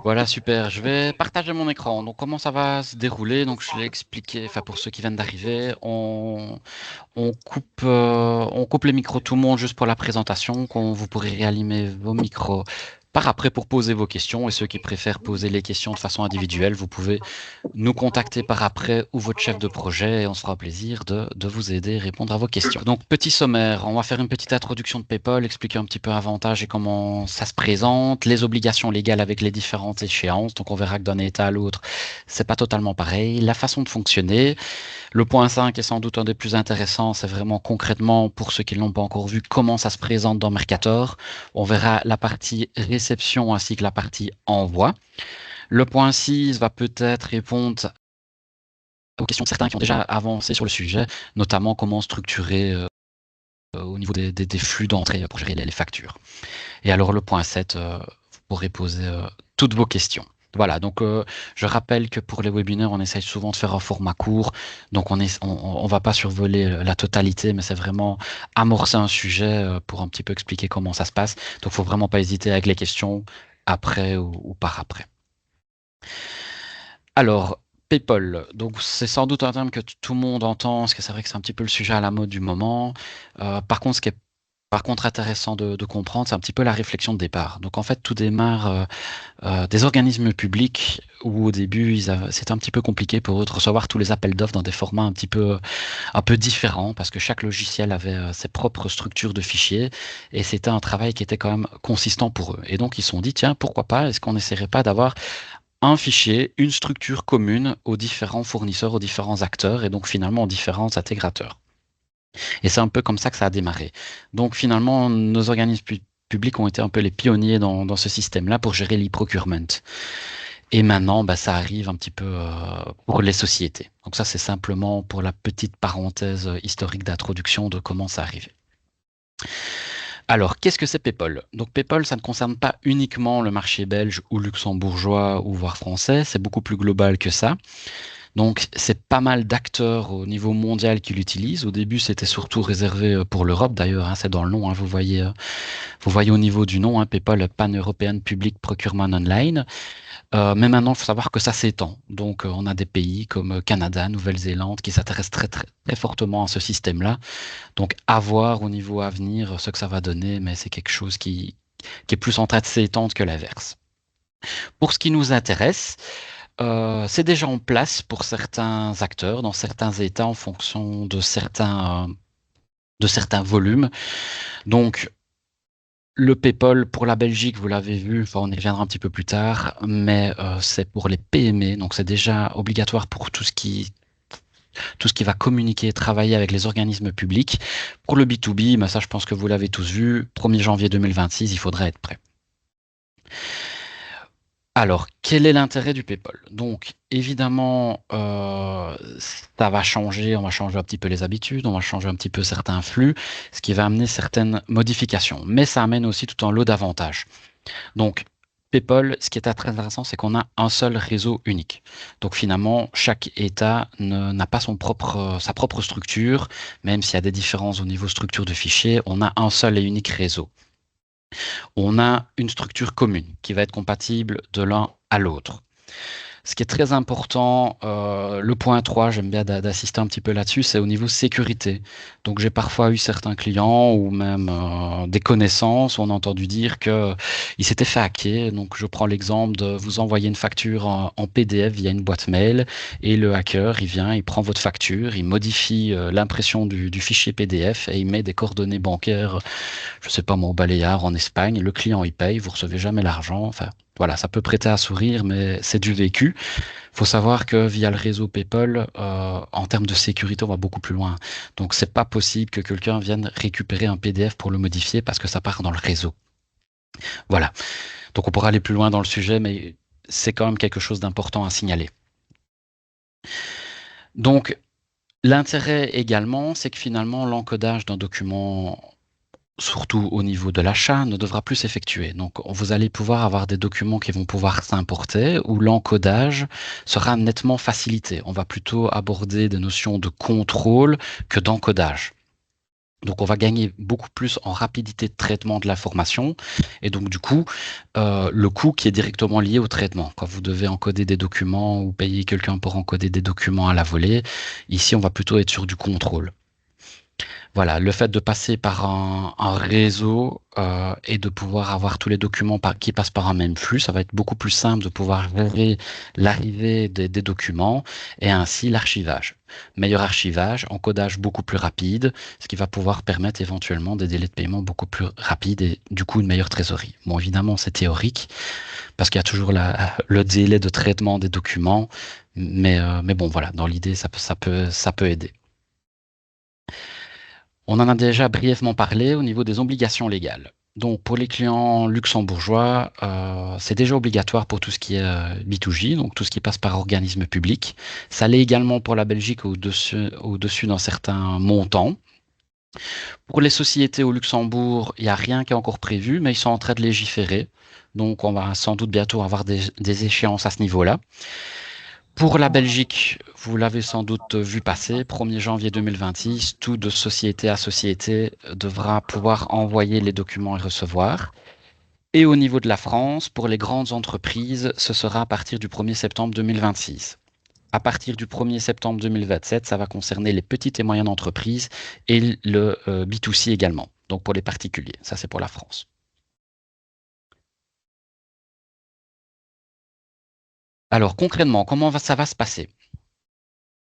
Voilà, super. Je vais partager mon écran. Donc, comment ça va se dérouler? Donc, je l'ai expliqué, enfin, pour ceux qui viennent d'arriver, on coupe les micros tout le monde juste pour la présentation, quand vous pourrez réanimer vos micros par après pour poser vos questions. Et ceux qui préfèrent poser les questions de façon individuelle, vous pouvez nous contacter par après ou votre chef de projet et on se fera plaisir de vous aider et répondre à vos questions. Donc, petit sommaire, on va faire une petite introduction de PayPal, expliquer un petit peu l'avantage et comment ça se présente, les obligations légales avec les différentes échéances. Donc, on verra que d'un état à l'autre, c'est pas totalement pareil. La façon de fonctionner. Le point 5 est sans doute un des plus intéressants. C'est vraiment concrètement, pour ceux qui ne l'ont pas encore vu, comment ça se présente dans Mercator. On verra la partie réception ainsi que la partie envoi. Le point 6 va peut-être répondre aux questions de certains qui ont déjà avancé sur le sujet, notamment comment structurer au niveau des flux d'entrée pour gérer les factures. Et alors le point 7, vous pourrez poser toutes vos questions. Voilà, donc je rappelle que pour les webinaires, on essaye souvent de faire un format court, donc on va pas survoler la totalité, mais c'est vraiment amorcer un sujet pour un petit peu expliquer comment ça se passe. Donc faut vraiment pas hésiter avec les questions après ou par après. Alors, PayPal, donc c'est sans doute un terme que tout le monde entend, parce que c'est vrai que c'est un petit peu le sujet à la mode du moment. Par contre, ce qui est par contre intéressant de comprendre, c'est un petit peu la réflexion de départ. Donc en fait, tout démarre des organismes publics où au début, c'était un petit peu compliqué pour eux de recevoir tous les appels d'offres dans des formats un peu différents, parce que chaque logiciel avait ses propres structures de fichiers, et c'était un travail qui était quand même consistant pour eux. Et donc ils se sont dit, tiens, pourquoi pas, est-ce qu'on n'essaierait pas d'avoir un fichier, une structure commune aux différents fournisseurs, aux différents acteurs et donc finalement aux différents intégrateurs. Et c'est un peu comme ça que ça a démarré. Donc finalement, nos organismes publics ont été un peu les pionniers dans ce système-là pour gérer l'e-procurement. Et maintenant, bah, ça arrive un petit peu pour les sociétés. Donc ça, c'est simplement pour la petite parenthèse historique d'introduction de comment ça arrive. Alors, qu'est-ce que c'est PayPal? Donc PayPal, ça ne concerne pas uniquement le marché belge ou luxembourgeois ou voire français, c'est beaucoup plus global que ça. Donc, c'est pas mal d'acteurs au niveau mondial qui l'utilisent. Au début, c'était surtout réservé pour l'Europe, d'ailleurs, hein, c'est dans le nom, hein, vous voyez au niveau du nom, hein, PayPal Pan-European Public Procurement Online. Mais maintenant, il faut savoir que ça s'étend. Donc, on a des pays comme Canada, Nouvelle-Zélande qui s'intéressent très, très, très fortement à ce système-là. Donc, à voir au niveau à venir ce que ça va donner, mais c'est quelque chose qui est plus en train de s'étendre que l'inverse. Pour ce qui nous intéresse, c'est déjà en place pour certains acteurs dans certains États en fonction de certains volumes. Donc, le PayPal pour la Belgique, vous l'avez vu, enfin, on y reviendra un petit peu plus tard, mais c'est pour les PME, donc c'est déjà obligatoire pour tout ce qui va communiquer, travailler avec les organismes publics. Pour le B2B, ça je pense que vous l'avez tous vu, 1er janvier 2026, il faudra être prêt. Alors, quel est l'intérêt du PayPal? Donc, évidemment, ça va changer, on va changer un petit peu les habitudes, on va changer un petit peu certains flux, ce qui va amener certaines modifications. Mais ça amène aussi tout un lot d'avantages. Donc, PayPal, ce qui est très intéressant, c'est qu'on a un seul réseau unique. Donc, finalement, chaque État n'a pas sa propre structure, même s'il y a des différences au niveau structure de fichiers, on a un seul et unique réseau. On a une structure commune qui va être compatible de l'un à l'autre. Ce qui est très important, le point 3, j'aime bien d'assister un petit peu là-dessus, c'est au niveau sécurité. Donc j'ai parfois eu certains clients ou même des connaissances où on a entendu dire qu'ils s'étaient fait hacker. Donc je prends l'exemple de vous envoyer une facture en PDF via une boîte mail et le hacker, il vient, il prend votre facture, il modifie l'impression du fichier PDF et il met des coordonnées bancaires, je sais pas moi, au Baléares en Espagne. Le client il paye, vous recevez jamais l'argent. Enfin, voilà, ça peut prêter à sourire, mais c'est du vécu. Il faut savoir que via le réseau PayPal, en termes de sécurité, on va beaucoup plus loin. Donc, c'est pas possible que quelqu'un vienne récupérer un PDF pour le modifier parce que ça part dans le réseau. Voilà. Donc, on pourra aller plus loin dans le sujet, mais c'est quand même quelque chose d'important à signaler. Donc, l'intérêt également, c'est que finalement, l'encodage d'un document surtout au niveau de l'achat, ne devra plus s'effectuer. Donc, vous allez pouvoir avoir des documents qui vont pouvoir s'importer où l'encodage sera nettement facilité. On va plutôt aborder des notions de contrôle que d'encodage. Donc, on va gagner beaucoup plus en rapidité de traitement de l'information. Et donc, du coup, le coût qui est directement lié au traitement. Quand vous devez encoder des documents ou payer quelqu'un pour encoder des documents à la volée, ici, on va plutôt être sur du contrôle. Voilà, le fait de passer par un réseau et de pouvoir avoir tous les documents qui passent par un même flux, ça va être beaucoup plus simple de pouvoir gérer l'arrivée des documents et ainsi l'archivage. Meilleur archivage, encodage beaucoup plus rapide, ce qui va pouvoir permettre éventuellement des délais de paiement beaucoup plus rapides et du coup une meilleure trésorerie. Bon, évidemment, c'est théorique parce qu'il y a toujours le délai de traitement des documents, mais bon, voilà, dans l'idée, ça peut aider. On en a déjà brièvement parlé au niveau des obligations légales. Donc pour les clients luxembourgeois, c'est déjà obligatoire pour tout ce qui est B2J, donc tout ce qui passe par organisme public. Ça l'est également pour la Belgique au-dessus d'un certain montant. Pour les sociétés au Luxembourg, il n'y a rien qui est encore prévu, mais ils sont en train de légiférer. Donc on va sans doute bientôt avoir des échéances à ce niveau-là. Pour la Belgique, vous l'avez sans doute vu passer, 1er janvier 2026, tout de société à société devra pouvoir envoyer les documents et recevoir. Et au niveau de la France, pour les grandes entreprises, ce sera à partir du 1er septembre 2026. À partir du 1er septembre 2027, ça va concerner les petites et moyennes entreprises et le B2C également, donc pour les particuliers. Ça, c'est pour la France. Alors concrètement, ça va se passer?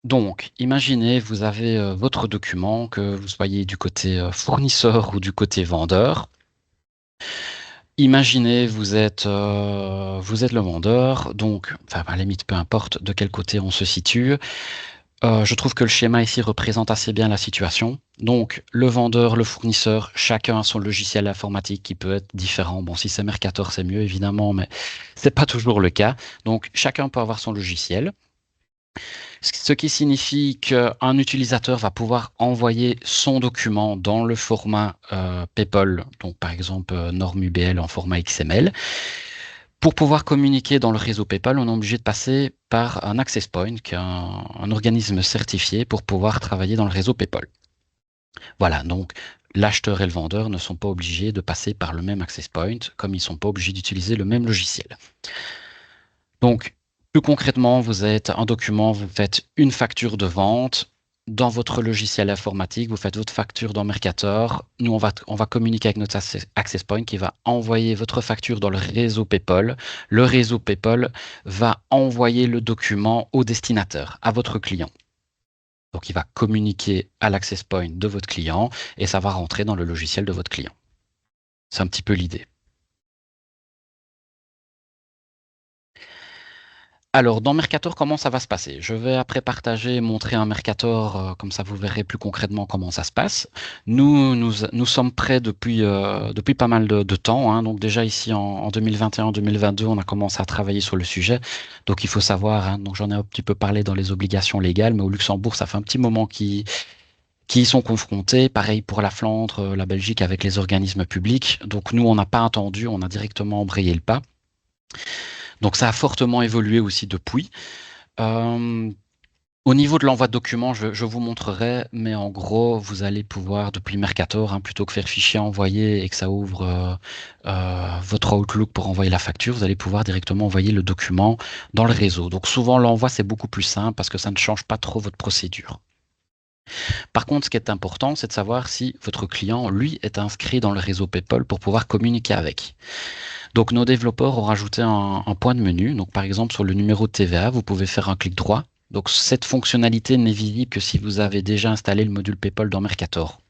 Donc, imaginez, vous avez votre document, que vous soyez du côté fournisseur ou du côté vendeur. Imaginez, vous êtes le vendeur, donc, enfin, à la limite, peu importe de quel côté on se situe. Je trouve que le schéma ici représente assez bien la situation. Donc, le vendeur, le fournisseur, chacun a son logiciel informatique qui peut être différent. Bon, si c'est Mercator, c'est mieux, évidemment, mais c'est pas toujours le cas. Donc, chacun peut avoir son logiciel. Ce qui signifie qu'un utilisateur va pouvoir envoyer son document dans le format PayPal, donc par exemple norme UBL en format XML. Pour pouvoir communiquer dans le réseau PayPal, on est obligé de passer par un access point, qui est un organisme certifié pour pouvoir travailler dans le réseau PayPal. Voilà, donc l'acheteur et le vendeur ne sont pas obligés de passer par le même access point, comme ils ne sont pas obligés d'utiliser le même logiciel. Donc, plus concrètement, vous êtes un document, vous faites une facture de vente. Dans votre logiciel informatique, vous faites votre facture dans Mercator. Nous, on va communiquer avec notre access point qui va envoyer votre facture dans le réseau PayPal. Le réseau PayPal va envoyer le document au destinataire, à votre client. Donc, il va communiquer à l'access point de votre client et ça va rentrer dans le logiciel de votre client. C'est un petit peu l'idée. Alors, dans Mercator, comment ça va se passer? Je vais après partager et montrer un Mercator, comme ça vous verrez plus concrètement comment ça se passe. Nous sommes prêts depuis pas mal de temps, hein. Donc déjà ici en 2021-2022, on a commencé à travailler sur le sujet. Donc il faut savoir, hein, donc j'en ai un petit peu parlé dans les obligations légales, mais au Luxembourg, ça fait un petit moment qui y sont confrontés. Pareil pour la Flandre, la Belgique avec les organismes publics. Donc nous, on n'a pas attendu, on a directement embrayé le pas. Donc ça a fortement évolué aussi depuis. Euh, Au niveau de l'envoi de documents, je vous montrerai, mais en gros, vous allez pouvoir, depuis Mercator, hein, plutôt que faire fichier envoyé et que ça ouvre votre Outlook pour envoyer la facture, vous allez pouvoir directement envoyer le document dans le réseau. Donc souvent, l'envoi, c'est beaucoup plus simple parce que ça ne change pas trop votre procédure. Par contre, ce qui est important, c'est de savoir si votre client, lui, est inscrit dans le réseau PayPal pour pouvoir communiquer avec. Donc nos développeurs ont rajouté un point de menu. Donc par exemple sur le numéro de TVA, vous pouvez faire un clic droit. Donc cette fonctionnalité n'est visible que si vous avez déjà installé le module PayPal dans Mercator.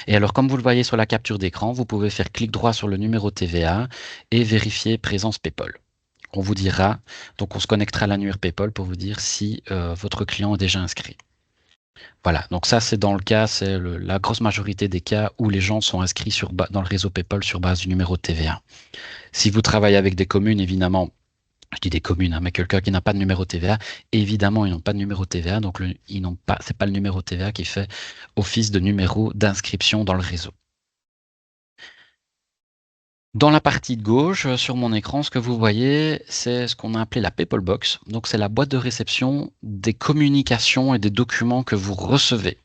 Et alors comme vous le voyez sur la capture d'écran, vous pouvez faire clic droit sur le numéro de TVA et vérifier présence PayPal. On vous dira, donc on se connectera à l'annuaire PayPal pour vous dire si votre client est déjà inscrit. Voilà, donc ça c'est dans le cas, c'est la grosse majorité des cas où les gens sont inscrits dans le réseau PayPal sur base du numéro de TVA. Si vous travaillez avec des communes, évidemment, je dis des communes, hein, mais quelqu'un qui n'a pas de numéro TVA, évidemment, ils n'ont pas de numéro TVA, donc c'est pas le numéro TVA qui fait office de numéro d'inscription dans le réseau. Dans la partie de gauche, sur mon écran, ce que vous voyez, c'est ce qu'on a appelé la PayPal Box. Donc, c'est la boîte de réception des communications et des documents que vous recevez.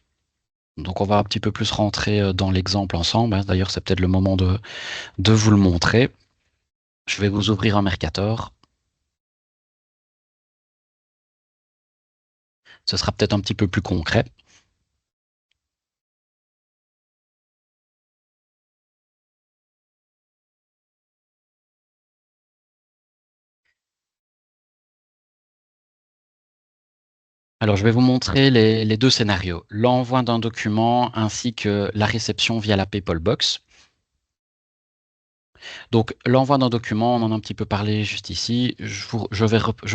Donc, on va un petit peu plus rentrer dans l'exemple ensemble, hein. D'ailleurs, c'est peut-être le moment de vous le montrer. Je vais vous ouvrir un Mercator. Ce sera peut-être un petit peu plus concret. Alors, je vais vous montrer les deux scénarios, l'envoi d'un document ainsi que la réception via la PayPal Box. Donc, l'envoi d'un document, on en a un petit peu parlé juste ici. Je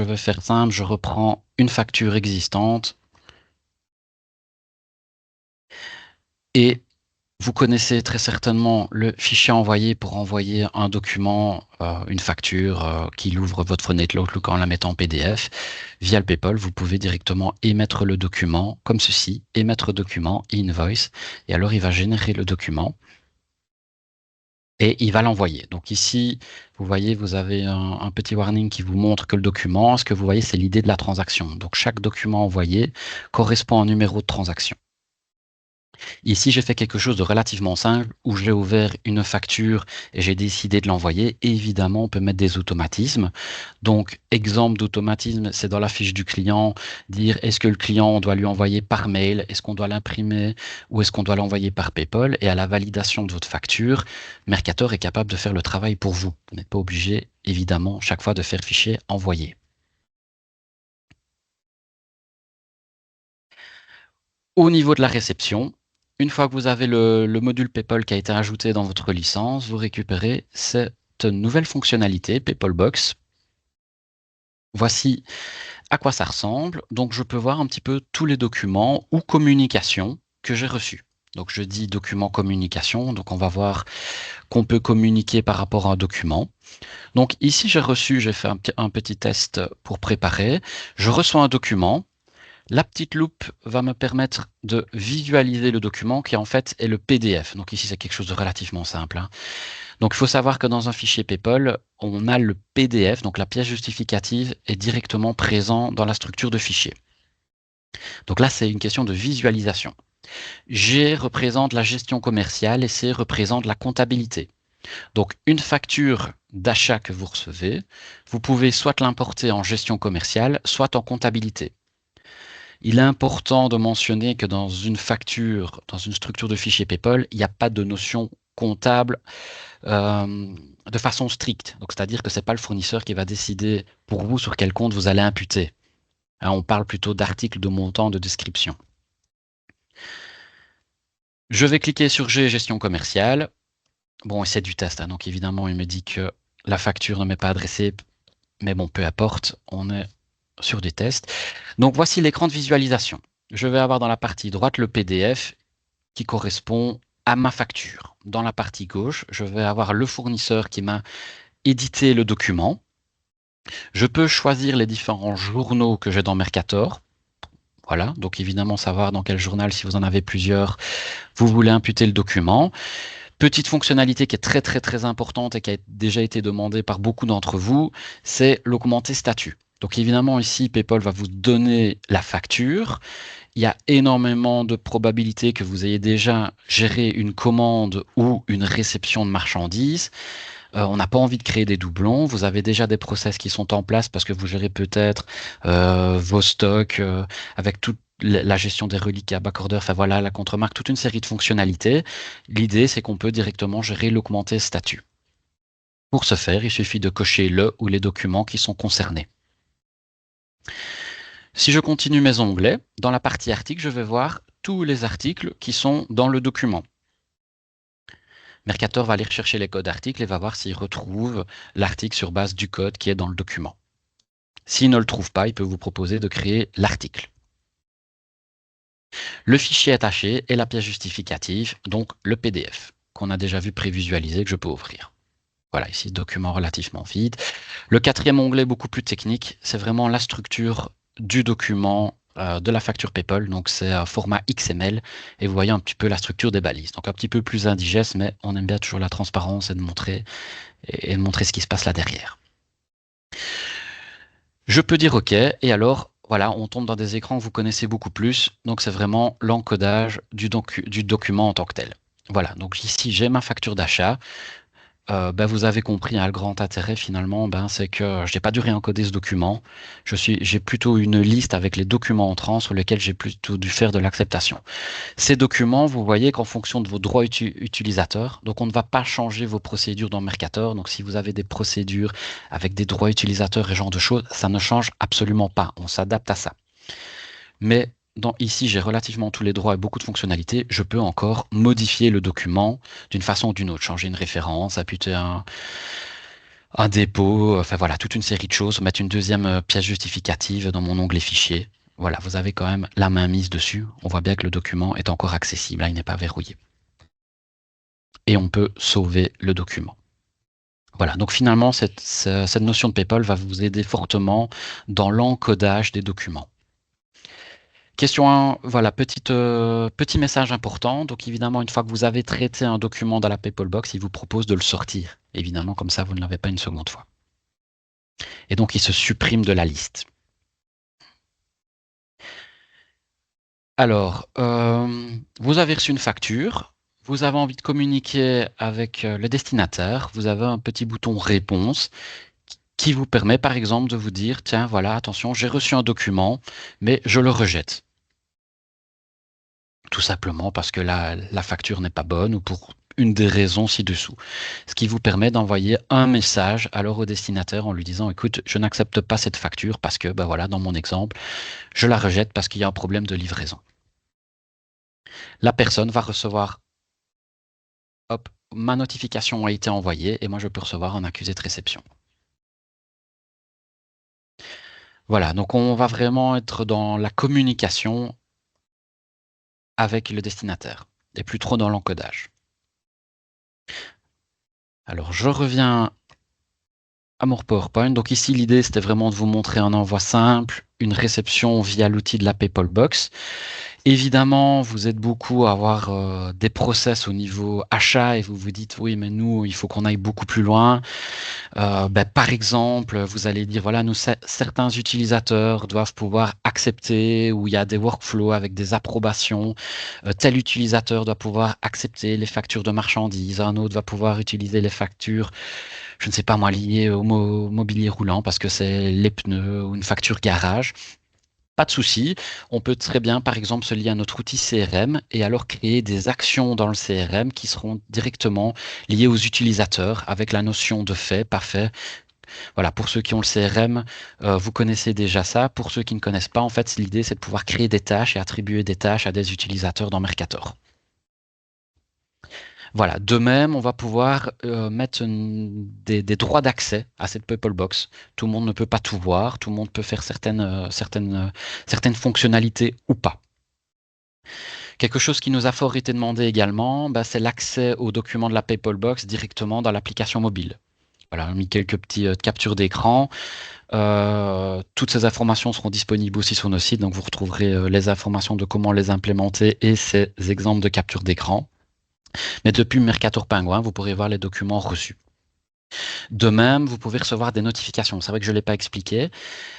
vais faire simple, je reprends une facture existante et vous connaissez très certainement le fichier envoyé pour envoyer un document, une facture, qu'il ouvre votre fenêtre Outlook en la mettant en PDF. Via le PayPal, vous pouvez directement émettre le document comme ceci, émettre document, invoice, et alors il va générer le document et il va l'envoyer. Donc ici, vous voyez, vous avez un petit warning qui vous montre que le document, ce que vous voyez, c'est l'idée de la transaction. Donc chaque document envoyé correspond à un numéro de transaction. Ici, j'ai fait quelque chose de relativement simple où j'ai ouvert une facture et j'ai décidé de l'envoyer. Évidemment, on peut mettre des automatismes. Donc, exemple d'automatisme, c'est dans la fiche du client, dire est-ce que le client, on doit lui envoyer par mail, est-ce qu'on doit l'imprimer ou est-ce qu'on doit l'envoyer par PayPal. Et à la validation de votre facture, Mercator est capable de faire le travail pour vous. Vous n'êtes pas obligé, évidemment, chaque fois de faire fichier envoyé. Au niveau de la réception, une fois que vous avez le module PayPal qui a été ajouté dans votre licence, vous récupérez cette nouvelle fonctionnalité PayPal Box. Voici à quoi ça ressemble. Donc, je peux voir un petit peu tous les documents ou communications que j'ai reçus. Donc, je dis document communication. Donc, on va voir qu'on peut communiquer par rapport à un document. Donc, ici, j'ai fait un petit test pour préparer. Je reçois un document. La petite loupe va me permettre de visualiser le document qui en fait est le PDF. Donc ici, c'est quelque chose de relativement simple, hein. Donc il faut savoir que dans un fichier PayPal, on a le PDF, donc la pièce justificative est directement présent dans la structure de fichier. Donc là, c'est une question de visualisation. G représente la gestion commerciale et C représente la comptabilité. Donc une facture d'achat que vous recevez, vous pouvez soit l'importer en gestion commerciale, soit en comptabilité. Il est important de mentionner que dans une facture, dans une structure de fichier PayPal, il n'y a pas de notion comptable de façon stricte. Donc, c'est-à-dire que ce n'est pas le fournisseur qui va décider pour vous sur quel compte vous allez imputer. Hein, on parle plutôt d'articles, de montant, de description. Je vais cliquer sur G, gestion commerciale. Bon, c'est du test, hein, donc évidemment, il me dit que la facture ne m'est pas adressée, mais bon, peu importe, on est sur des tests. Donc, voici l'écran de visualisation. Je vais avoir dans la partie droite le PDF qui correspond à ma facture. Dans la partie gauche, je vais avoir le fournisseur qui m'a édité le document. Je peux choisir les différents journaux que j'ai dans Mercator. Voilà, donc évidemment savoir dans quel journal, si vous en avez plusieurs, vous voulez imputer le document. Petite fonctionnalité qui est très très très importante et qui a déjà été demandée par beaucoup d'entre vous, c'est l'augmenter statut. Donc évidemment ici, PayPal va vous donner la facture. Il y a énormément de probabilités que vous ayez déjà géré une commande ou une réception de marchandises. On n'a pas envie de créer des doublons. Vous avez déjà des process qui sont en place parce que vous gérez peut-être vos stocks avec toute la gestion des reliquats, backorder, enfin voilà, la contremarque, toute une série de fonctionnalités. L'idée, c'est qu'on peut directement gérer l'augmenté statut. Pour ce faire, il suffit de cocher le ou les documents qui sont concernés. Si je continue mes onglets, dans la partie articles, je vais voir tous les articles qui sont dans le document. Mercator va aller rechercher les codes articles et va voir s'il retrouve l'article sur base du code qui est dans le document. S'il ne le trouve pas, il peut vous proposer de créer l'article. Le fichier attaché et la pièce justificative, donc le PDF, qu'on a déjà vu prévisualiser, que je peux ouvrir. Voilà, ici, document relativement vide. Le quatrième onglet, beaucoup plus technique, c'est vraiment la structure du document de la facture PayPal. Donc, c'est un format XML et vous voyez un petit peu la structure des balises. Donc, un petit peu plus indigeste, mais on aime bien toujours la transparence et de montrer ce qui se passe là derrière. Je peux dire OK et alors, voilà, on tombe dans des écrans que vous connaissez beaucoup plus. Donc, c'est vraiment l'encodage du document en tant que tel. Voilà, donc ici, j'ai ma facture d'achat. Ben, vous avez compris, hein, le grand intérêt finalement, ben, c'est que je n'ai pas dû réencoder ce document. J'ai plutôt une liste avec les documents entrants sur lesquels j'ai plutôt dû faire de l'acceptation. Ces documents, vous voyez qu'en fonction de vos droits utilisateurs, donc on ne va pas changer vos procédures dans Mercator. Donc si vous avez des procédures avec des droits utilisateurs et ce genre de choses, ça ne change absolument pas. On s'adapte à ça. Mais ici, j'ai relativement tous les droits et beaucoup de fonctionnalités. Je peux encore modifier le document d'une façon ou d'une autre, changer une référence, appuyer un dépôt, enfin voilà, toute une série de choses, mettre une deuxième pièce justificative dans mon onglet fichier. Voilà, vous avez quand même la main mise dessus. On voit bien que le document est encore accessible, là, il n'est pas verrouillé. Et on peut sauver le document. Voilà, donc finalement, cette notion de PayPal va vous aider fortement dans l'encodage des documents. Question 1, voilà, petit message important. Donc évidemment, une fois que vous avez traité un document dans la PayPal Box, il vous propose de le sortir. Évidemment, comme ça, vous ne l'avez pas une seconde fois. Et donc, il se supprime de la liste. Alors, vous avez reçu une facture, vous avez envie de communiquer avec le destinataire, vous avez un petit bouton réponse qui vous permet par exemple de vous dire, tiens, voilà, attention, j'ai reçu un document, mais je le rejette. Tout simplement parce que la facture n'est pas bonne ou pour une des raisons ci-dessous. Ce qui vous permet d'envoyer un message alors au destinataire en lui disant, écoute, je n'accepte pas cette facture parce que, ben voilà, dans mon exemple, je la rejette parce qu'il y a un problème de livraison. La personne va recevoir, hop, ma notification a été envoyée et moi je peux recevoir un accusé de réception. Voilà, donc on va vraiment être dans la communication avec le destinataire et plus trop dans l'encodage. Alors je reviens à mon PowerPoint. Donc ici l'idée c'était vraiment de vous montrer un envoi simple, une réception via l'outil de la PayPal Box. Évidemment, vous êtes beaucoup à avoir des process au niveau achat et vous vous dites oui, mais nous, il faut qu'on aille beaucoup plus loin. Par exemple, vous allez dire voilà, nous, certains utilisateurs doivent pouvoir accepter ou il y a des workflows avec des approbations. Tel utilisateur doit pouvoir accepter les factures de marchandises, un autre va pouvoir utiliser les factures, je ne sais pas moi, liées au mobilier roulant parce que c'est les pneus ou une facture garage. Pas de souci, on peut très bien, par exemple, se lier à notre outil CRM et alors créer des actions dans le CRM qui seront directement liées aux utilisateurs avec la notion de fait, pas fait. Voilà, pour ceux qui ont le CRM, vous connaissez déjà ça. Pour ceux qui ne connaissent pas, en fait, l'idée, c'est de pouvoir créer des tâches et attribuer des tâches à des utilisateurs dans Mercator. Voilà, de même, on va pouvoir mettre des droits d'accès à cette PayPal Box. Tout le monde ne peut pas tout voir, tout le monde peut faire certaines fonctionnalités ou pas. Quelque chose qui nous a fort été demandé également, c'est l'accès aux documents de la PayPal Box directement dans l'application mobile. Voilà, on a mis quelques petites captures d'écran. Toutes ces informations seront disponibles aussi sur nos sites, donc vous retrouverez les informations de comment les implémenter et ces exemples de capture d'écran. Mais depuis Mercator Penguin, vous pourrez voir les documents reçus. De même, vous pouvez recevoir des notifications. C'est vrai que je ne l'ai pas expliqué,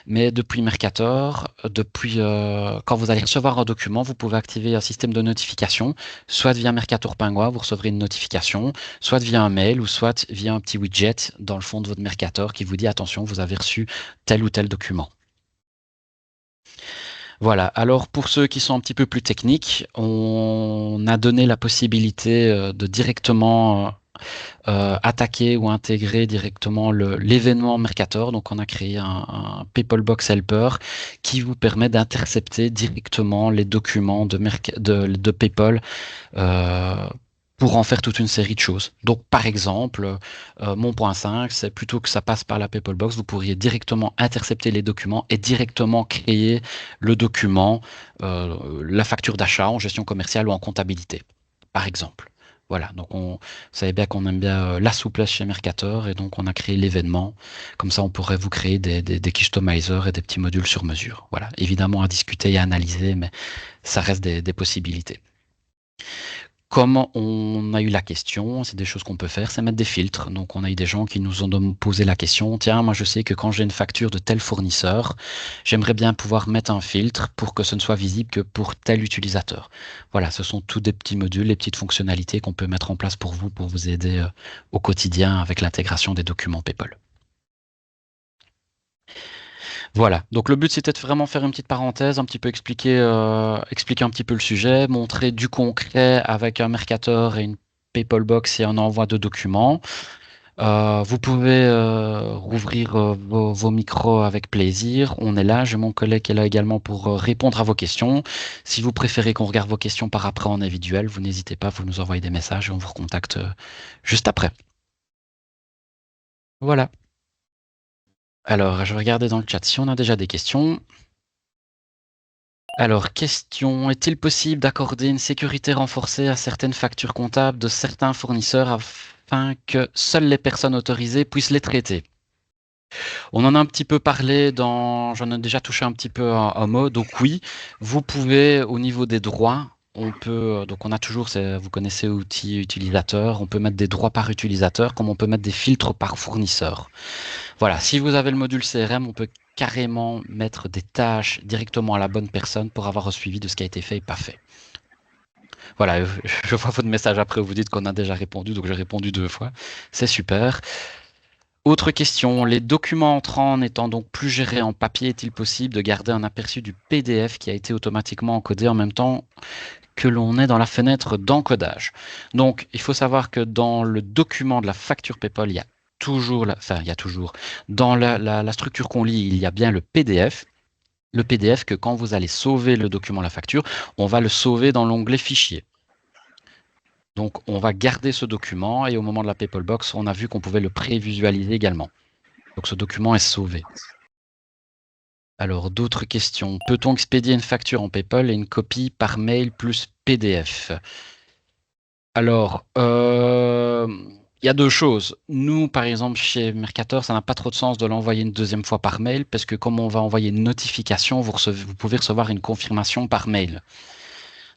mais depuis Mercator, quand vous allez recevoir un document, vous pouvez activer un système de notification, soit via Mercator Penguin, vous recevrez une notification, soit via un mail ou soit via un petit widget dans le fond de votre Mercator qui vous dit attention, vous avez reçu tel ou tel document. Voilà, alors pour ceux qui sont un petit peu plus techniques, on a donné la possibilité de directement attaquer ou intégrer directement l'événement Mercator. Donc on a créé un PayPal Box Helper qui vous permet d'intercepter directement les documents de PayPal pour en faire toute une série de choses. Donc par exemple, mon point 5, c'est plutôt que ça passe par la PayPal Box, vous pourriez directement intercepter les documents et directement créer le document, la facture d'achat en gestion commerciale ou en comptabilité, par exemple. Voilà, donc vous savez bien qu'on aime bien la souplesse chez Mercator et donc on a créé l'événement. Comme ça, on pourrait vous créer des customizers et des petits modules sur mesure. Voilà, évidemment à discuter et à analyser, mais ça reste des possibilités. Comme on a eu la question, c'est des choses qu'on peut faire, c'est mettre des filtres. Donc, on a eu des gens qui nous ont posé la question, tiens, moi je sais que quand j'ai une facture de tel fournisseur, j'aimerais bien pouvoir mettre un filtre pour que ce ne soit visible que pour tel utilisateur. Voilà, ce sont tous des petits modules, les petites fonctionnalités qu'on peut mettre en place pour vous aider au quotidien avec l'intégration des documents PayPal. Voilà, donc le but c'était de vraiment faire une petite parenthèse, un petit peu expliquer un petit peu le sujet, montrer du concret avec un Mercator et une PayPal Box et un envoi de documents. Vous pouvez rouvrir vos micros avec plaisir. On est là, j'ai mon collègue qui est là également pour répondre à vos questions. Si vous préférez qu'on regarde vos questions par après en individuel, vous n'hésitez pas, vous nous envoyez des messages et on vous recontacte juste après. Voilà. Alors, je vais regarder dans le chat si on a déjà des questions. Alors, question, est-il possible d'accorder une sécurité renforcée à certaines factures comptables de certains fournisseurs afin que seules les personnes autorisées puissent les traiter? On en a un petit peu parlé j'en ai déjà touché un petit peu un mot, donc oui, vous pouvez au niveau des droits, donc on a toujours, vous connaissez outils utilisateur, on peut mettre des droits par utilisateur, comme on peut mettre des filtres par fournisseur. Voilà, si vous avez le module CRM, on peut carrément mettre des tâches directement à la bonne personne pour avoir un suivi de ce qui a été fait et pas fait. Voilà, je vois votre message après où vous dites qu'on a déjà répondu, donc j'ai répondu 2 fois. C'est super. Autre question, les documents entrants n'étant donc plus gérés en papier, est-il possible de garder un aperçu du PDF qui a été automatiquement encodé en même temps que l'on est dans la fenêtre d'encodage? Donc, il faut savoir que dans le document de la facture PayPal, il y a toujours, dans la structure qu'on lit, il y a bien le PDF. Le PDF que quand vous allez sauver le document, la facture, on va le sauver dans l'onglet fichier. Donc, on va garder ce document et au moment de la PayPal Box, on a vu qu'on pouvait le prévisualiser également. Donc, ce document est sauvé. Alors, d'autres questions. Peut-on expédier une facture en PayPal et une copie par mail plus PDF? Alors, il y a 2 choses. Nous, par exemple, chez Mercator, ça n'a pas trop de sens de l'envoyer une 2e fois par mail parce que comme on va envoyer une notification, vous pouvez recevoir une confirmation par mail.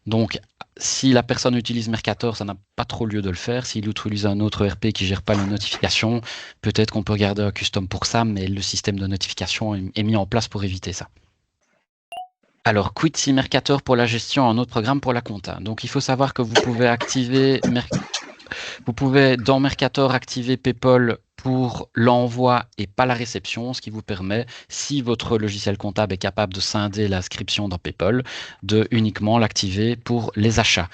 Donc, si la personne utilise Mercator, ça n'a pas trop lieu de le faire. S'il utilise un autre ERP qui gère pas les notifications, peut-être qu'on peut garder un custom pour ça, mais le système de notification est mis en place pour éviter ça. Alors, quid si Mercator pour la gestion, un autre programme pour la compta. Donc, il faut savoir que vous pouvez dans Mercator activer PayPal pour l'envoi et pas la réception, ce qui vous permet, si votre logiciel comptable est capable de scinder l'inscription dans PayPal, de uniquement l'activer pour les achats.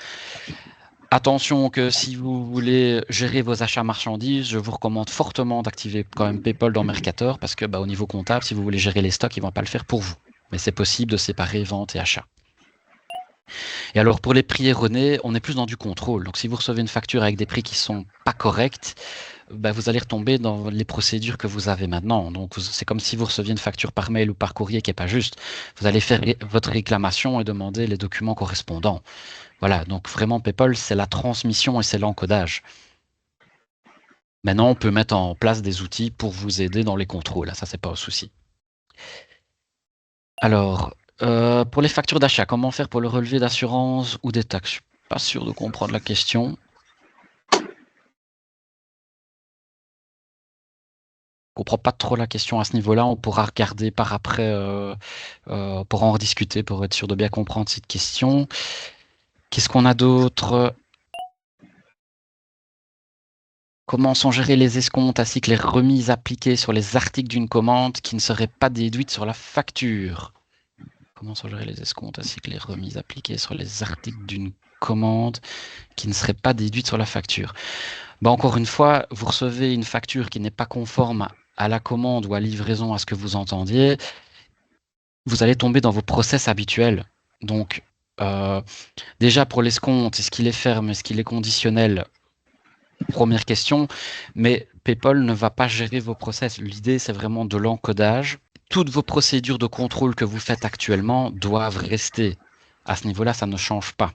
Attention que si vous voulez gérer vos achats marchandises, je vous recommande fortement d'activer quand même PayPal dans Mercator parce que au niveau comptable, si vous voulez gérer les stocks, ils ne vont pas le faire pour vous. Mais c'est possible de séparer vente et achat. Et alors pour les prix erronés, on est plus dans du contrôle. Donc si vous recevez une facture avec des prix qui sont pas corrects, vous allez retomber dans les procédures que vous avez maintenant. Donc c'est comme si vous receviez une facture par mail ou par courrier qui n'est pas juste. Vous allez faire votre réclamation et demander les documents correspondants. Voilà, donc vraiment PayPal, c'est la transmission et c'est l'encodage. Maintenant, on peut mettre en place des outils pour vous aider dans les contrôles. Ça, c'est pas un souci. Alors, pour les factures d'achat, comment faire pour le relevé d'assurance ou des taxes? Je suis pas sûr de comprendre la question. Je comprends pas trop la question à ce niveau-là. On pourra regarder par après, pour en rediscuter, pour être sûr de bien comprendre cette question. Qu'est-ce qu'on a d'autre? Comment sont gérées les escomptes ainsi que les remises appliquées sur les articles d'une commande qui ne seraient pas déduites sur la facture? Comment sont gérées les escomptes ainsi que les remises appliquées sur les articles d'une commande qui ne seraient pas déduites sur la facture? Encore une fois, vous recevez une facture qui n'est pas conforme à la commande ou à livraison à ce que vous entendiez, vous allez tomber dans vos process habituels. Donc, déjà pour l'escompte, est-ce qu'il est ferme, est-ce qu'il est conditionnel? Première question, mais PayPal ne va pas gérer vos process. L'idée, c'est vraiment de l'encodage. Toutes vos procédures de contrôle que vous faites actuellement doivent rester. À ce niveau-là, ça ne change pas.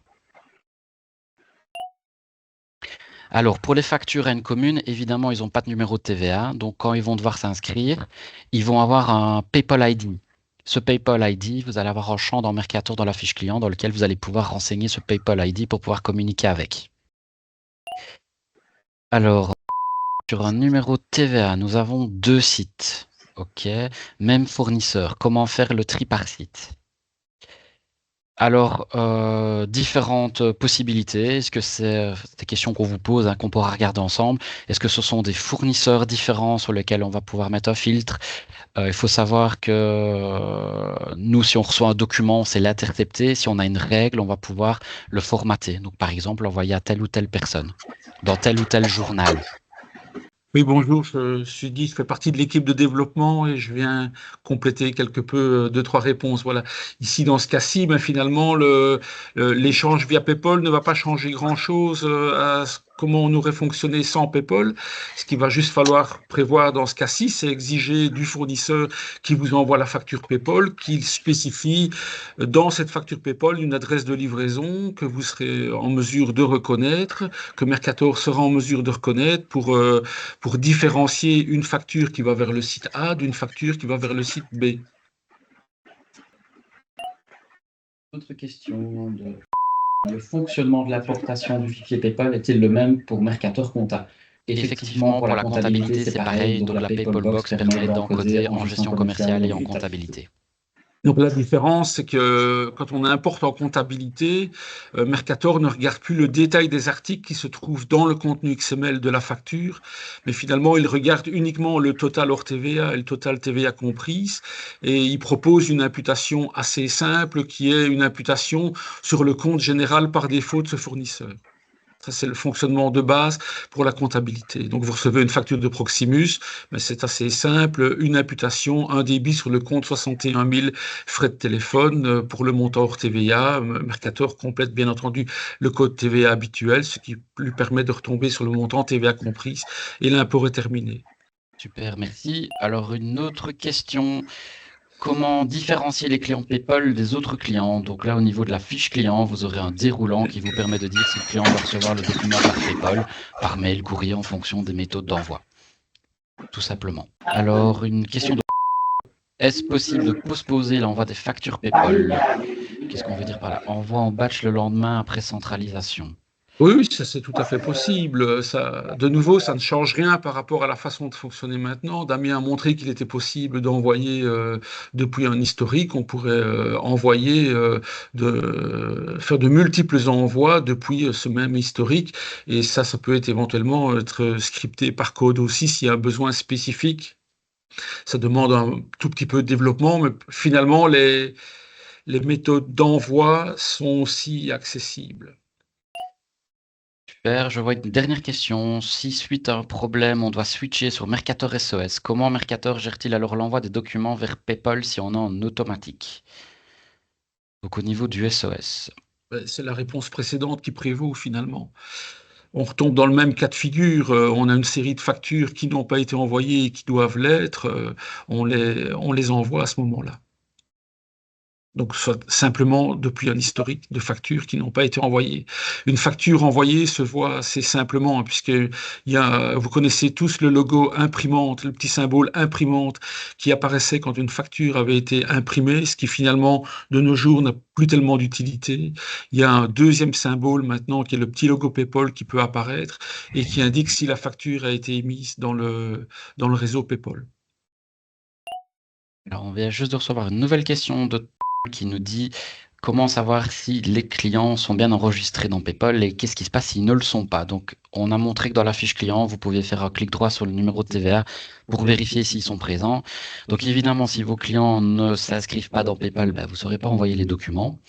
Alors, pour les factures à une commune, évidemment, ils n'ont pas de numéro de TVA. Donc, quand ils vont devoir s'inscrire, ils vont avoir un PayPal ID. Ce PayPal ID, vous allez avoir un champ dans Mercator dans la fiche client dans lequel vous allez pouvoir renseigner ce PayPal ID pour pouvoir communiquer avec. Alors, sur un numéro de TVA, nous avons 2 sites. OK, même fournisseur. Comment faire le tri par site? Alors, différentes possibilités. Est-ce que c'est des questions qu'on vous pose, hein, qu'on pourra regarder ensemble? Est-ce que ce sont des fournisseurs différents sur lesquels on va pouvoir mettre un filtre? Il faut savoir que nous, si on reçoit un document, c'est l'intercepter. Si on a une règle, on va pouvoir le formater. Donc, par exemple, l'envoyer à telle ou telle personne, dans tel ou tel journal. Oui, bonjour, je suis Guy, je fais partie de l'équipe de développement et je viens compléter quelque peu deux, trois réponses. Voilà. Ici, dans ce cas-ci, ben, finalement, l'échange via PayPal ne va pas changer grand-chose comment on aurait fonctionné sans PayPal. Ce qu'il va juste falloir prévoir dans ce cas-ci, c'est exiger du fournisseur qui vous envoie la facture PayPal qu'il spécifie dans cette facture PayPal une adresse de livraison que vous serez en mesure de reconnaître, que Mercator sera en mesure de reconnaître pour différencier une facture qui va vers le site A d'une facture qui va vers le site B. Autre question le fonctionnement de l'importation du fichier PayPal est-il le même pour Mercator Compta? Effectivement, pour la comptabilité, c'est pareil. Donc, la PayPal Box permet d'encoder en gestion commerciale et en comptabilité. Donc la différence, c'est que quand on importe en comptabilité, Mercator ne regarde plus le détail des articles qui se trouvent dans le contenu XML de la facture, mais finalement, il regarde uniquement le total hors TVA et le total TVA comprise, et il propose une imputation assez simple qui est une imputation sur le compte général par défaut de ce fournisseur. Ça, c'est le fonctionnement de base pour la comptabilité. Donc, vous recevez une facture de Proximus, mais c'est assez simple, une imputation, un débit sur le compte 61 000 frais de téléphone pour le montant hors TVA. Mercator complète bien entendu le code TVA habituel, ce qui lui permet de retomber sur le montant TVA comprise et l'impôt est terminé. Super, merci. Alors, une autre question. Comment différencier les clients PayPal des autres clients? Donc là, au niveau de la fiche client, vous aurez un déroulant qui vous permet de dire si le client doit recevoir le document par PayPal, par mail, courrier, en fonction des méthodes d'envoi, tout simplement. Alors, une question de... Est-ce possible de postposer l'envoi des factures PayPal? Qu'est-ce qu'on veut dire par là? Envoi en batch le lendemain après centralisation. Oui, oui, ça c'est tout à fait possible. Ça, de nouveau, ça ne change rien par rapport à la façon de fonctionner maintenant. Damien a montré qu'il était possible d'envoyer depuis un historique. On pourrait envoyer, faire de multiples envois depuis ce même historique. Et ça peut être éventuellement être scripté par code aussi s'il y a un besoin spécifique. Ça demande un tout petit peu de développement, mais finalement, les méthodes d'envoi sont aussi accessibles. Super, je vois une dernière question. Si suite à un problème, on doit switcher sur Mercator SOS, comment Mercator gère-t-il alors l'envoi des documents vers PayPal si on est en automatique? Donc au niveau du SOS. C'est la réponse précédente qui prévaut finalement. On retombe dans le même cas de figure. On a une série de factures qui n'ont pas été envoyées et qui doivent l'être. On les envoie à ce moment-là. Donc, simplement depuis un historique de factures qui n'ont pas été envoyées. Une facture envoyée se voit assez simplement, puisque vous connaissez tous le logo imprimante, le petit symbole imprimante qui apparaissait quand une facture avait été imprimée, ce qui finalement, de nos jours, n'a plus tellement d'utilité. Il y a un deuxième symbole maintenant qui est le petit logo PayPal qui peut apparaître et qui indique si la facture a été émise dans le réseau PayPal. Alors on vient juste de recevoir une nouvelle question de qui nous dit comment savoir si les clients sont bien enregistrés dans PayPal et qu'est-ce qui se passe s'ils ne le sont pas. Donc on a montré que dans la fiche client, vous pouvez faire un clic droit sur le numéro de TVA pour vérifier s'ils sont présents. Donc évidemment, si vos clients ne s'inscrivent pas dans PayPal, ben, vous ne saurez pas envoyer les documents.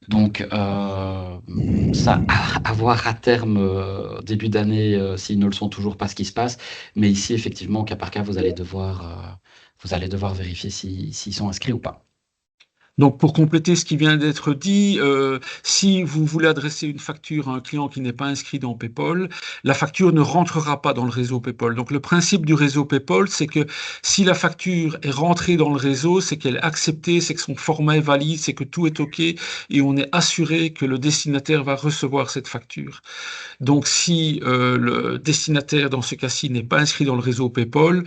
Donc, ça, à voir à terme, début d'année, s'ils ne le sont toujours pas, ce qui se passe. Mais ici, effectivement, au cas par cas, vous allez devoir vérifier s'ils sont inscrits ou pas. Donc, pour compléter ce qui vient d'être dit, si vous voulez adresser une facture à un client qui n'est pas inscrit dans PayPal, la facture ne rentrera pas dans le réseau PayPal. Donc, le principe du réseau PayPal, c'est que si la facture est rentrée dans le réseau, c'est qu'elle est acceptée, c'est que son format est valide, c'est que tout est OK et on est assuré que le destinataire va recevoir cette facture. Donc, si le destinataire, dans ce cas-ci, n'est pas inscrit dans le réseau PayPal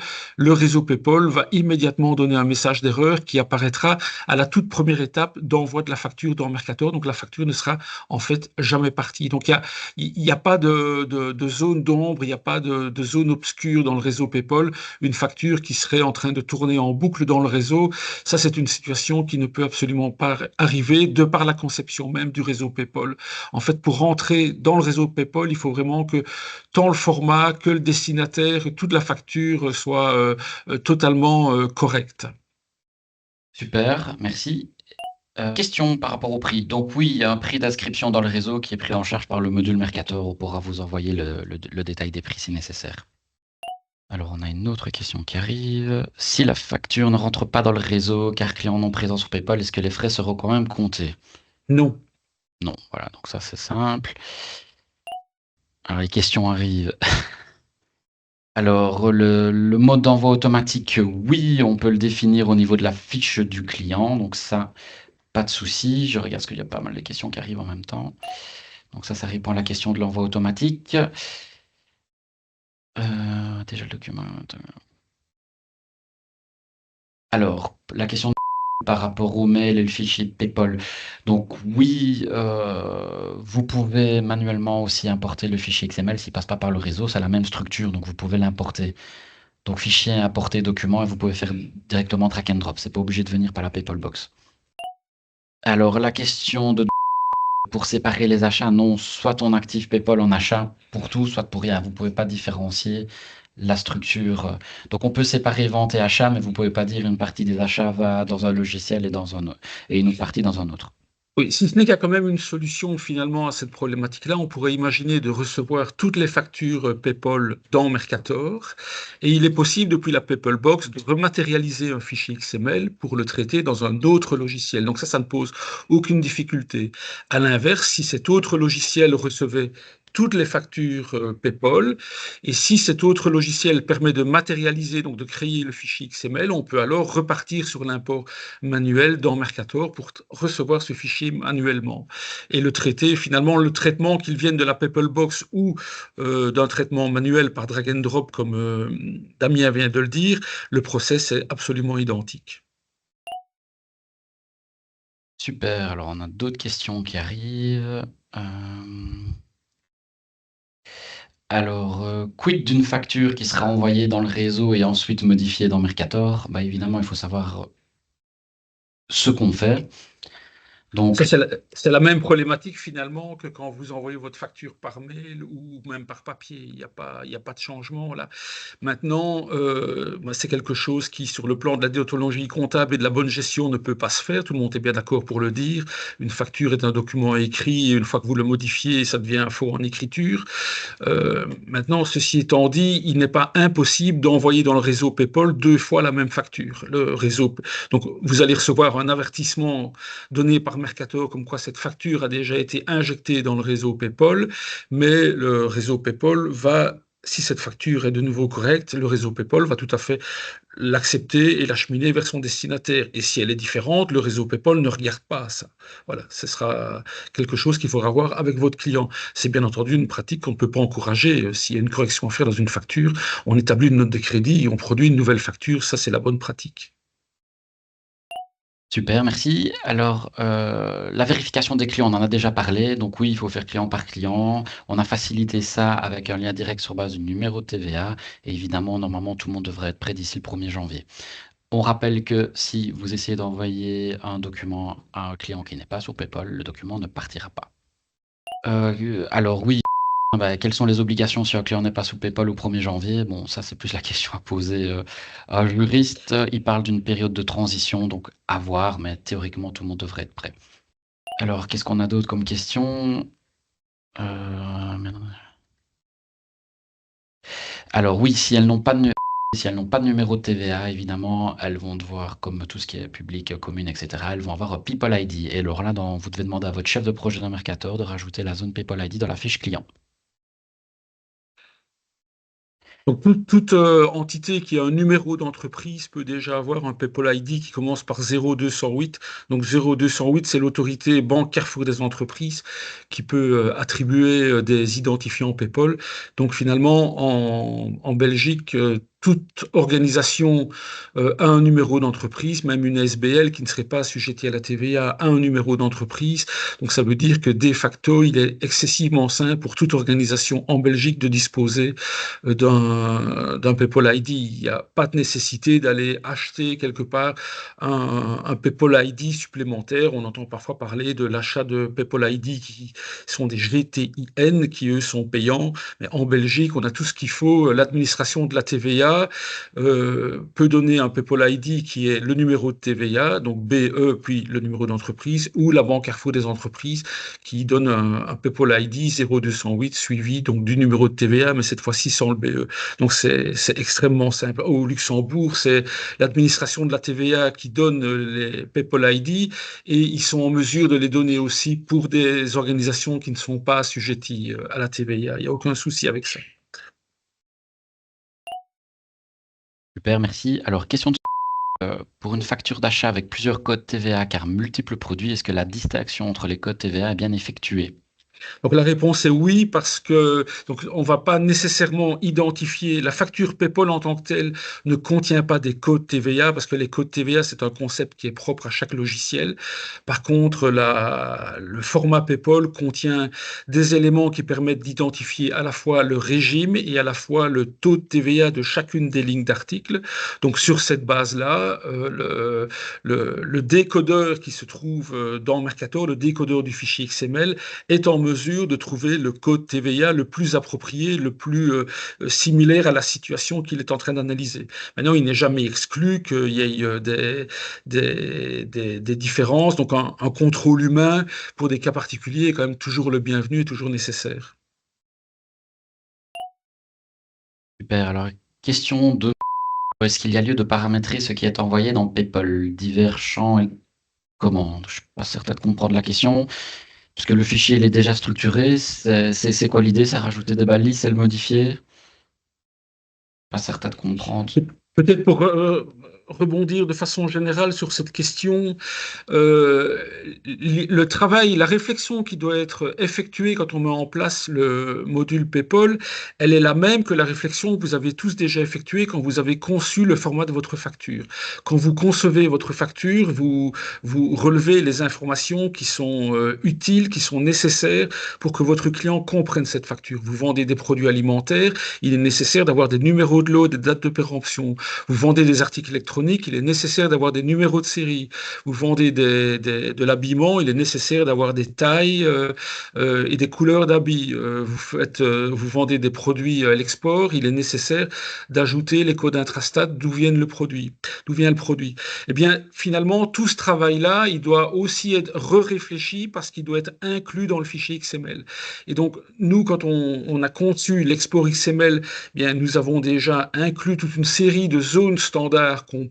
va immédiatement donner un message d'erreur qui apparaîtra à la toute première étape d'envoi de la facture dans Mercator. Donc la facture ne sera en fait jamais partie. Donc il y a pas de zone d'ombre, il n'y a pas de zone obscure dans le réseau PayPal. Une facture qui serait en train de tourner en boucle dans le réseau, ça c'est une situation qui ne peut absolument pas arriver de par la conception même du réseau PayPal. En fait, pour rentrer dans le réseau PayPal, il faut vraiment que tant le format que le destinataire, toute la facture soit totalement correcte. Super, merci. Question par rapport au prix. Donc oui, il y a un prix d'inscription dans le réseau qui est pris en charge par le module Mercator. On pourra vous envoyer le détail des prix si nécessaire. Alors on a une autre question qui arrive. Si la facture ne rentre pas dans le réseau car client non présent sur PayPal, est-ce que les frais seront quand même comptés? Non. Non, voilà, donc ça c'est simple. Alors les questions arrivent. Alors le mode d'envoi automatique, oui, on peut le définir au niveau de la fiche du client. Donc ça, pas de souci. Je regarde parce qu'il y a pas mal de questions qui arrivent en même temps. Donc ça répond à la question de l'envoi automatique. Déjà le document. Alors, la question par rapport au mail et le fichier PayPal. Donc oui, vous pouvez manuellement aussi importer le fichier XML s'il passe pas par le réseau. C'est la même structure, donc vous pouvez l'importer. Donc fichier, importer, document, et vous pouvez faire directement drag and drop. C'est pas obligé de venir par la PayPal box. Alors la question de pour séparer les achats, non, soit on active PayPal en achat pour tout, soit pour rien. Vous ne pouvez pas différencier la structure. Donc on peut séparer vente et achat, mais vous ne pouvez pas dire une partie des achats va dans un logiciel et une autre partie dans un autre. Oui, si ce n'est qu'il y a quand même une solution finalement à cette problématique-là, on pourrait imaginer de recevoir toutes les factures PayPal dans Mercator et il est possible depuis la PayPal Box de rematérialiser un fichier XML pour le traiter dans un autre logiciel. Donc ça ne pose aucune difficulté. À l'inverse, si cet autre logiciel recevait toutes les factures PayPal et si cet autre logiciel permet de matérialiser, donc de créer le fichier XML, on peut alors repartir sur l'import manuel dans Mercator pour recevoir ce fichier manuellement et le traiter. Finalement, le traitement qu'il vienne de la PayPal Box ou d'un traitement manuel par drag and drop, comme Damien vient de le dire, le process est absolument identique. Super, alors on a d'autres questions qui arrivent. Alors, quid d'une facture qui sera envoyée dans le réseau et ensuite modifiée dans Mercator? Bah, évidemment, il faut savoir ce qu'on fait. Ça, Donc, c'est la même problématique finalement que quand vous envoyez votre facture par mail ou même par papier. Il y a pas de changement là. Maintenant, c'est quelque chose qui, sur le plan de la déontologie comptable et de la bonne gestion, ne peut pas se faire. Tout le monde est bien d'accord pour le dire. Une facture est un document écrit et une fois que vous le modifiez, ça devient un faux en écriture. Maintenant, ceci étant dit, il n'est pas impossible d'envoyer dans le réseau PayPal 2 fois la même facture. Le réseau, donc, vous allez recevoir un avertissement donné par Mercator comme quoi cette facture a déjà été injectée dans le réseau PayPal, mais le réseau PayPal va, si cette facture est de nouveau correcte, le réseau PayPal va tout à fait l'accepter et l'acheminer vers son destinataire. Et si elle est différente, le réseau PayPal ne regarde pas ça. Voilà, ce sera quelque chose qu'il faudra voir avec votre client. C'est bien entendu une pratique qu'on ne peut pas encourager. S'il y a une correction à faire dans une facture, on établit une note de crédit et on produit une nouvelle facture. Ça, c'est la bonne pratique. super, merci. Alors, la vérification des clients, on en a déjà parlé. Donc oui, il faut faire client par client. On a facilité ça avec un lien direct sur base du numéro de TVA. Et évidemment, normalement, tout le monde devrait être prêt d'ici le 1er janvier. On rappelle que si vous essayez d'envoyer un document à un client qui n'est pas sur PayPal, le document ne partira pas. Alors oui, bah, quelles sont les obligations si un client n'est pas sous PayPal au 1er janvier? Bon, ça, c'est plus la question à poser à un juriste. Il parle d'une période de transition, donc à voir, mais théoriquement, tout le monde devrait être prêt. Alors, qu'est-ce qu'on a d'autre comme question? Alors oui, si elles n'ont pas de numéro de TVA, évidemment, elles vont devoir, comme tout ce qui est public, commune, etc., elles vont avoir un People ID. Et alors là, vous devez demander à votre chef de projet d'un Mercator de rajouter la zone People ID dans la fiche client. Donc, toute entité qui a un numéro d'entreprise peut déjà avoir un PayPal ID qui commence par 0208. Donc 0208, c'est l'autorité Banque Carrefour des entreprises qui peut attribuer des identifiants PayPal. Donc finalement, en Belgique, toute organisation a un numéro d'entreprise, même une SBL qui ne serait pas assujettie à la TVA a un numéro d'entreprise. Donc ça veut dire que de facto, il est excessivement simple pour toute organisation en Belgique de disposer d'un PayPal ID. Il n'y a pas de nécessité d'aller acheter quelque part un PayPal ID supplémentaire. On entend parfois parler de l'achat de PayPal ID qui sont des GTIN qui, eux, sont payants. Mais en Belgique, on a tout ce qu'il faut. L'administration de la TVA peut donner un PayPal ID qui est le numéro de TVA, donc BE, puis le numéro d'entreprise, ou la Banque Carrefour des entreprises qui donne un PayPal ID 0208 suivi donc du numéro de TVA, mais cette fois-ci sans le BE. Donc c'est extrêmement simple. Au Luxembourg, c'est l'administration de la TVA qui donne les PayPal ID et ils sont en mesure de les donner aussi pour des organisations qui ne sont pas assujetties à la TVA. Il n'y a aucun souci avec ça. Super, merci. Alors, question pour une facture d'achat avec plusieurs codes TVA car multiples produits, est-ce que la distinction entre les codes TVA est bien effectuée? Donc la réponse est oui, parce que donc on va pas nécessairement identifier la facture PayPal en tant que telle ne contient pas des codes TVA, parce que les codes TVA, c'est un concept qui est propre à chaque logiciel. Par contre, le format PayPal contient des éléments qui permettent d'identifier à la fois le régime et à la fois le taux de TVA de chacune des lignes d'articles. Donc sur cette base-là, le décodeur qui se trouve dans Mercator, le décodeur du fichier XML, est en mesure de trouver le code TVA le plus approprié, le plus similaire à la situation qu'il est en train d'analyser. Maintenant, il n'est jamais exclu qu'il y ait des différences. Donc, un contrôle humain pour des cas particuliers est quand même toujours le bienvenu et toujours nécessaire. Super. Alors, question de est-ce qu'il y a lieu de paramétrer ce qui est envoyé dans PayPal, divers champs et commandes? Je ne suis pas certain de comprendre la question, puisque le fichier il est déjà structuré. C'est quoi l'idée? C'est rajouter des balises, c'est le modifier? Pas certain de comprendre. Peut-être pour rebondir de façon générale sur cette question, euh, le travail, la réflexion qui doit être effectuée quand on met en place le module PayPal, elle est la même que la réflexion que vous avez tous déjà effectuée quand vous avez conçu le format de votre facture. Quand vous concevez votre facture, vous relevez les informations qui sont utiles, qui sont nécessaires pour que votre client comprenne cette facture. Vous vendez des produits alimentaires, il est nécessaire d'avoir des numéros de lot, des dates de péremption. Vous vendez des articles électroniques, il est nécessaire d'avoir des numéros de série. Vous vendez de l'habillement, il est nécessaire d'avoir des tailles et des couleurs d'habits. Vous vendez des produits à l'export, il est nécessaire d'ajouter les codes intrastat d'où vient le produit. Eh bien, finalement, tout ce travail-là, il doit aussi être réfléchi parce qu'il doit être inclus dans le fichier XML. Et donc, nous, quand on a conçu l'export XML, eh bien, nous avons déjà inclus toute une série de zones standards qu'on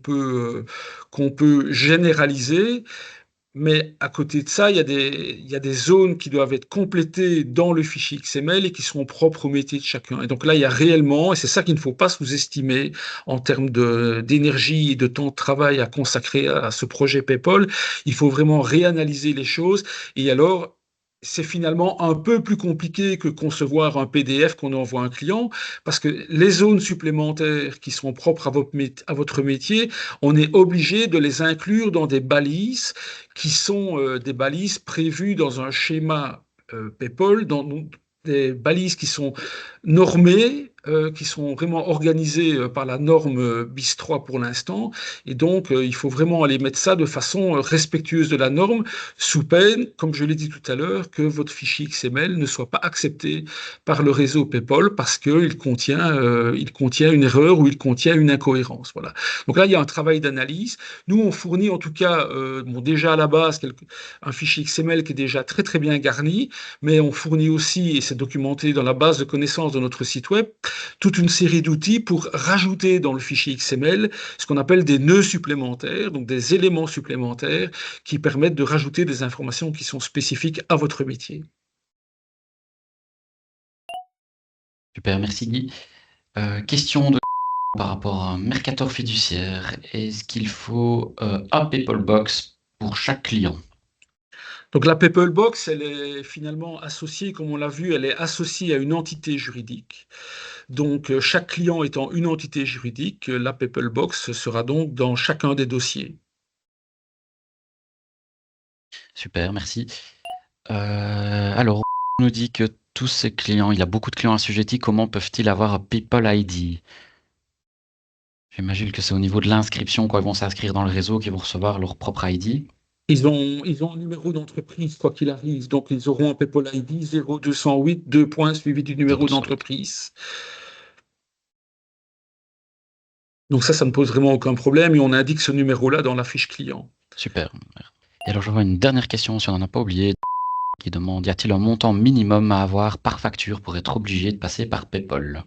peut généraliser. Mais à côté de ça, il y a des zones qui doivent être complétées dans le fichier XML et qui sont propres au métier de chacun. Et donc là, il y a réellement, et c'est ça qu'il ne faut pas sous-estimer en termes d'énergie et de temps de travail à consacrer à ce projet PayPal, il faut vraiment réanalyser les choses. Et alors, c'est finalement un peu plus compliqué que concevoir un PDF qu'on envoie à un client, parce que les zones supplémentaires qui sont propres à votre métier, on est obligé de les inclure dans des balises qui sont des balises prévues dans un schéma PayPal, dans des balises qui sont normées, qui sont vraiment organisées par la norme BIS3 pour l'instant. Et donc, il faut vraiment aller mettre ça de façon respectueuse de la norme, sous peine, comme je l'ai dit tout à l'heure, que votre fichier XML ne soit pas accepté par le réseau PayPal parce il contient une erreur ou il contient une incohérence. Voilà. Donc là, il y a un travail d'analyse. Nous, on fournit en tout cas, déjà à la base, un fichier XML qui est déjà très très bien garni, mais on fournit aussi, et c'est documenté dans la base de connaissances de notre site web, toute une série d'outils pour rajouter dans le fichier XML ce qu'on appelle des nœuds supplémentaires, donc des éléments supplémentaires qui permettent de rajouter des informations qui sont spécifiques à votre métier. Super, merci Guy. Question de par rapport à un Mercator fiduciaire. Est-ce qu'il faut un PayPal Box pour chaque client? Donc la Peoplebox, elle est finalement associée, comme on l'a vu, elle est associée à une entité juridique. Donc chaque client étant une entité juridique, la Peoplebox sera donc dans chacun des dossiers. Super, merci. Alors, on nous dit que tous ces clients, il a beaucoup de clients assujettis, comment peuvent-ils avoir un People ID? J'imagine que c'est au niveau de l'inscription, quand ils vont s'inscrire dans le réseau, qu'ils vont recevoir leur propre ID. Ils ont un numéro d'entreprise, quoi qu'il arrive. Donc, ils auront un PayPal ID 0208, 2 points suivi du numéro 0208. d'entreprise. Donc, ça ne pose vraiment aucun problème. Et on indique ce numéro-là dans la fiche client. Super. Et alors, je vois une dernière question, si on n'en a pas oublié, qui demande, y a-t-il un montant minimum à avoir par facture pour être obligé de passer par PayPal?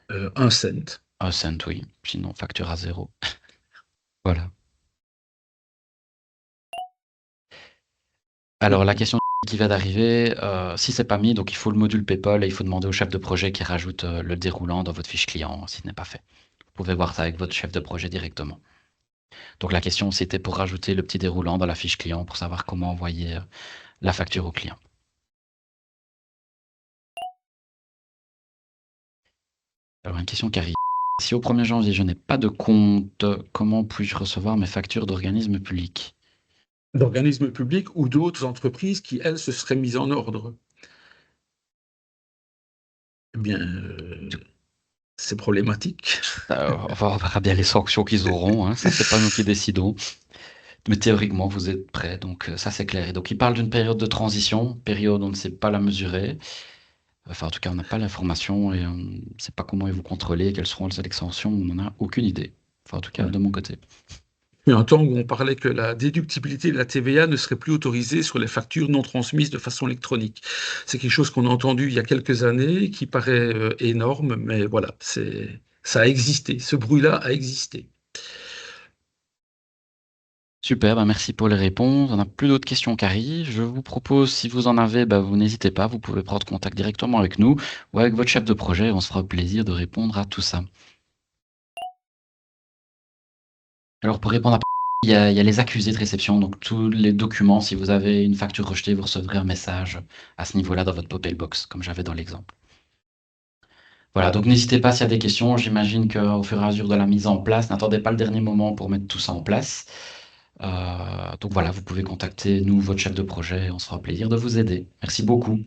1 cent. Un cent, oui. Sinon, facture à zéro. Voilà. Alors, la question qui vient d'arriver, si c'est pas mis, donc il faut le module PayPal et il faut demander au chef de projet qui rajoute le déroulant dans votre fiche client, si ce n'est pas fait. Vous pouvez voir ça avec votre chef de projet directement. Donc la question, c'était pour rajouter le petit déroulant dans la fiche client pour savoir comment envoyer la facture au client. Alors, une question qui arrive. Si au 1er janvier, je n'ai pas de compte, comment puis-je recevoir mes factures d'organismes publics? D'organismes publics ou d'autres entreprises qui, elles, se seraient mises en ordre. Eh bien, c'est problématique. On verra bien les sanctions qu'ils auront, hein. Ça, c'est pas nous qui décidons. Mais théoriquement, vous êtes prêts, donc ça c'est clair. Et donc il parle d'une période de transition, période on ne sait pas la mesurer. Enfin, en tout cas, on n'a pas l'information et on ne sait pas comment ils vont contrôler, quelles seront les extensions, on n'en a aucune idée. Enfin, en tout cas, Ouais. de mon côté. Il y a un temps où on parlait que la déductibilité de la TVA ne serait plus autorisée sur les factures non transmises de façon électronique. C'est quelque chose qu'on a entendu il y a quelques années, qui paraît énorme, mais voilà, ça a existé. Ce bruit-là a existé. Super, bah merci pour les réponses. On n'a plus d'autres questions qui arrivent. Je vous propose, si vous en avez, bah, vous n'hésitez pas, vous pouvez prendre contact directement avec nous ou avec votre chef de projet. On se fera plaisir de répondre à tout ça. Alors, pour répondre à il y a les accusés de réception, donc tous les documents, si vous avez une facture rejetée, vous recevrez un message à ce niveau-là dans votre Popel Box, comme j'avais dans l'exemple. Voilà, donc n'hésitez pas s'il y a des questions. J'imagine qu'au fur et à mesure de la mise en place, n'attendez pas le dernier moment pour mettre tout ça en place. Donc voilà, vous pouvez contacter nous, votre chef de projet, on se fera plaisir de vous aider. Merci beaucoup.